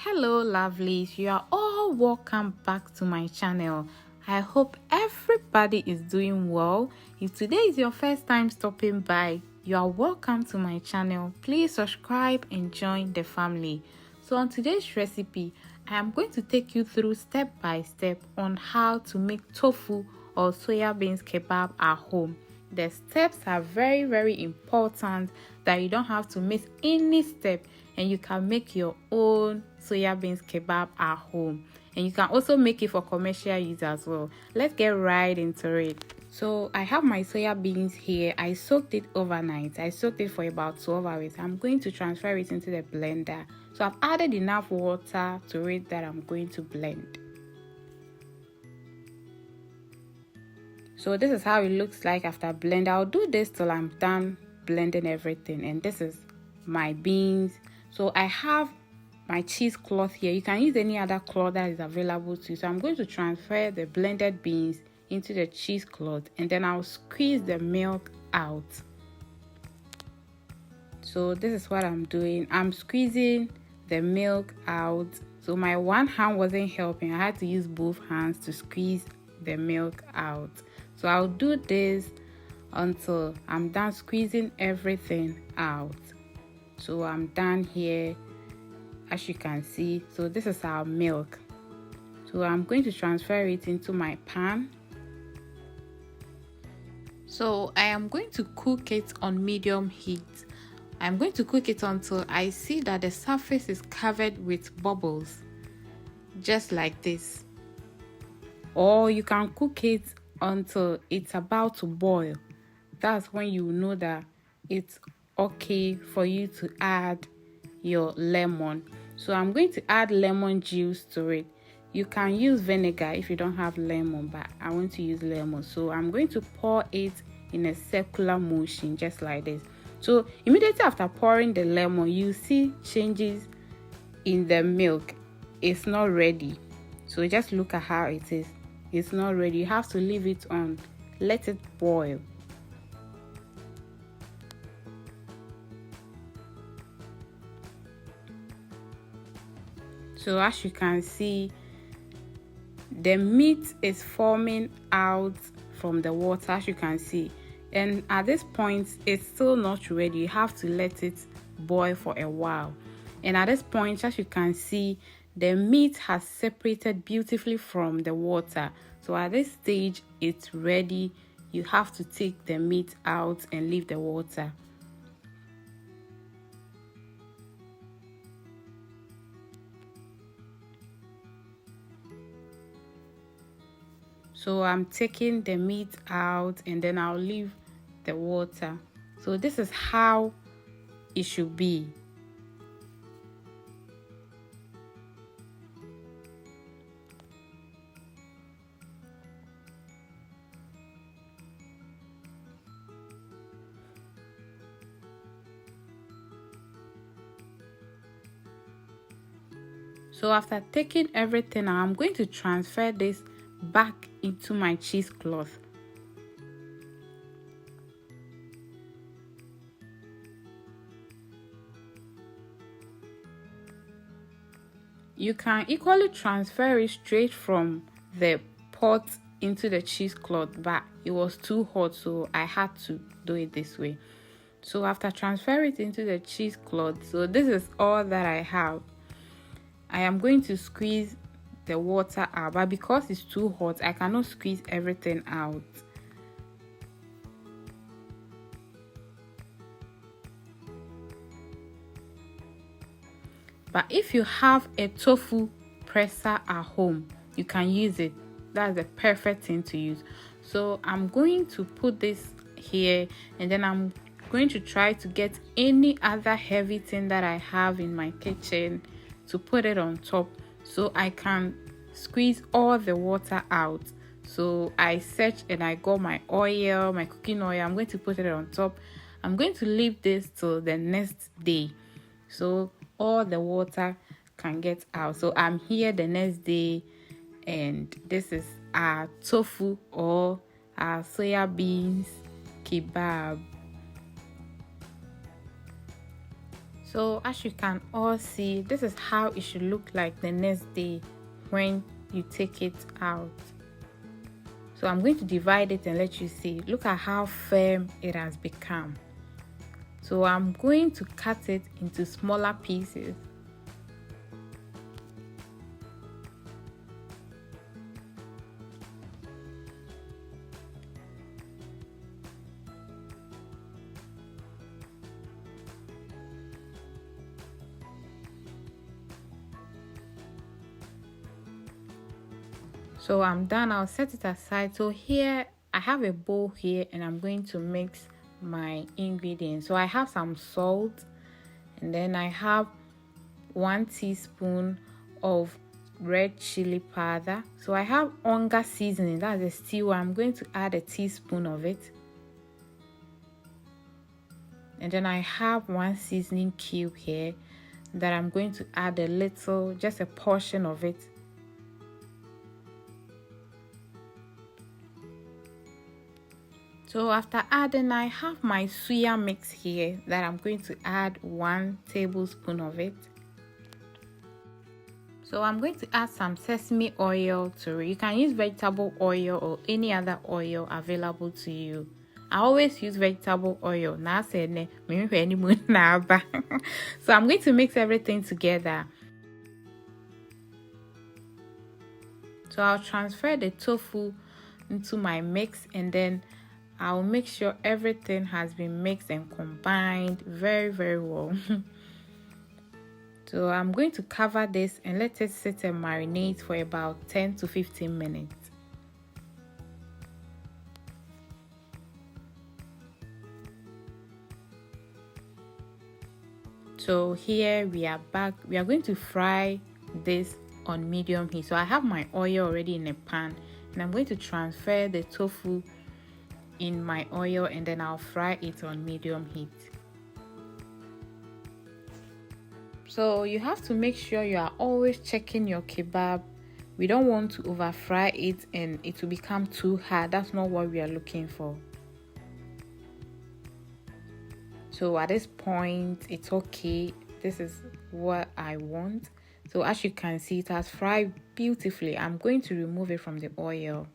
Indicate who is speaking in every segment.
Speaker 1: Hello lovelies, you are all welcome back to my channel. I hope everybody is doing well. If today is your first time stopping by, you are welcome to my channel. Please subscribe and join the family. So on today's recipe, I am going to take you through step by step on how to make tofu or soya beans kebab at home. The steps are very important that you don't have to miss any step, and you can make your own soya beans kebab at home, and you can also make it for commercial use as well. Let's get right into it. So I have my soya beans here. I soaked it overnight. I soaked it for about 12 hours. I'm going to transfer it into the blender. So I've added enough water to it that I'm going to blend. So this is how it looks like after blend. I'll do this till I'm done blending everything. And this is my beans. So I have my cheesecloth here. You can use any other cloth that is available to you. So I'm going to transfer the blended beans into the cheesecloth, and then I'll squeeze the milk out. So this is what I'm doing. I'm squeezing the milk out. So my one hand wasn't helping. I had to use both hands to squeeze the milk out. So I'll do this until I'm done squeezing everything out. So I'm done here, as you can see. So this is our milk. So I'm going to transfer it into my pan. So I am going to cook it on medium heat. I'm going to cook it until I see that the surface is covered with bubbles, just like this. Or you can cook it until it's about to boil. That's when you know that it's okay for you to add your lemon. So I'm going to add lemon juice to it. You can use vinegar if you don't have lemon, but I want to use lemon. So I'm going to pour it in a circular motion, just like this. So immediately after pouring the lemon, you see changes in the milk. It's not ready. So just look at how it is. It's not ready. You have to leave it on. Let it boil. So as you can see, the meat is forming out from the water, as you can see. And at this point, it's still not ready. You have to let it boil for a while. And at this point, as you can see, the meat has separated beautifully from the water. So at this stage, it's ready. You have to take the meat out and leave the water. So I'm taking the meat out, and then I'll leave the water. So this is how it should be. So after taking everything out, I'm going to transfer this back into my cheesecloth. You can equally transfer it straight from the pot into the cheesecloth, but it was too hot, so I had to do it this way. So after transferring it into the cheesecloth, so this is all that I have. I am going to squeeze the water out, but because it's too hot, I cannot squeeze everything out. But if you have a tofu presser at home, you can use it. That's the perfect thing to use. So I'm going to put this here, and then I'm going to try to get any other heavy thing that I have in my kitchen to put it on top, so I can squeeze all the water out. So I searched and I got my oil, my cooking oil. I'm going to put it on top. I'm going to leave this till the next day, so all the water can get out. So I'm here the next day, and this is our tofu or our soya beans kebab. So as you can all see, this is how it should look like the next day when you take it out. So I'm going to divide it and let you see. Look at how firm it has become. So I'm going to cut it into smaller pieces. So I'm done. I'll set it aside. So here I have a bowl here and I'm going to mix my ingredients. So I have some salt, and then I have 1 teaspoon of red chili powder. So I have onga seasoning, that's a stew. I'm going to add a teaspoon of it. And then I have 1 seasoning cube here that I'm going to add a little, just a portion of it. So after adding, I have my suya mix here that I'm going to add 1 tablespoon of it. So I'm going to add some sesame oil to it. You can use vegetable oil or any other oil available to you. I always use vegetable oil. So I'm going to mix everything together. So I'll transfer the tofu into my mix, and then I'll make sure everything has been mixed and combined very well. So I'm going to cover this and let it sit and marinate for about 10 to 15 minutes. So here we are back. We are going to fry this on medium heat. So I have my oil already in a pan, and I'm going to transfer the tofu in my oil, and then I'll fry it on medium heat. So you have to make sure you are always checking your kebab. We don't want to over fry it and it will become too hard. That's not what we are looking for. So at this point, it's okay. This is what I want. So as you can see, it has fried beautifully. I'm going to remove it from the oil.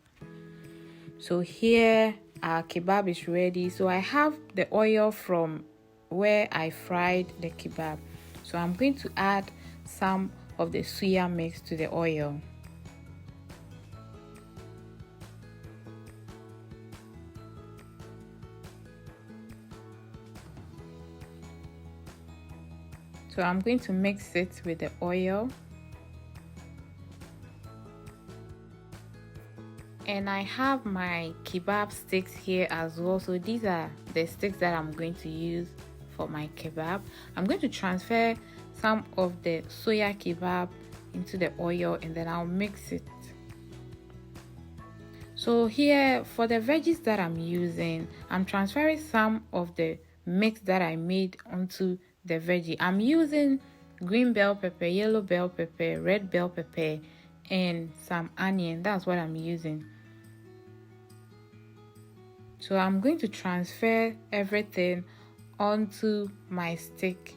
Speaker 1: So here our kebab is ready. So I have the oil from where I fried the kebab. So I'm going to add some of the suya mix to the oil. So I'm going to mix it with the oil. And I have my kebab sticks here as well. So these are the sticks that I'm going to use for my kebab. I'm going to transfer some of the soya kebab into the oil, and then I'll mix it. So here for the veggies that I'm using, I'm transferring some of the mix that I made onto the veggie. I'm using green bell pepper, yellow bell pepper, red bell pepper, and some onion. That's what I'm using. So I'm going to transfer everything onto my stick.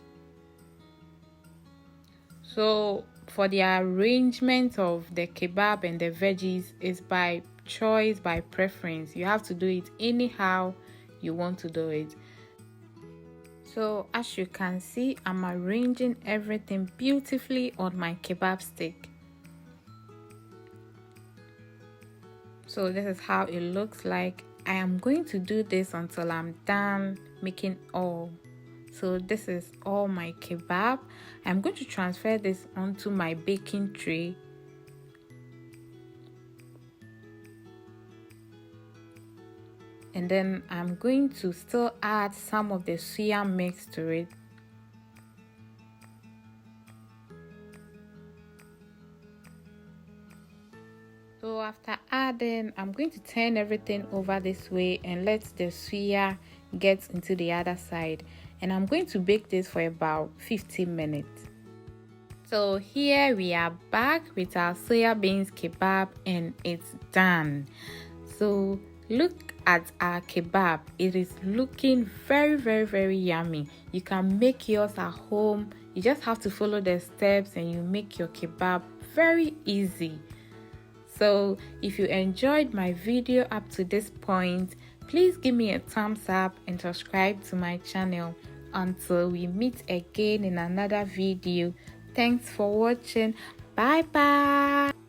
Speaker 1: So for the arrangement of the kebab and the veggies is by choice, by preference. You have to do it anyhow you want to do it. So as you can see, I'm arranging everything beautifully on my kebab stick. So this is how it looks like. I am going to do this until I'm done making all. So this is all my kebab. I'm going to transfer this onto my baking tray. And then I'm going to still add some of the suya mix to it. So after adding, I'm going to turn everything over this way and let the suya get into the other side. And I'm going to bake this for about 15 minutes. So here we are back with our soya beans kebab, and it's done. So look at our kebab. It is looking very yummy. You can make yours at home. You just have to follow the steps and you make your kebab very easy. So if you enjoyed my video up to this point, please give me a thumbs up and subscribe to my channel. Until we meet again in another video, thanks for watching. Bye bye.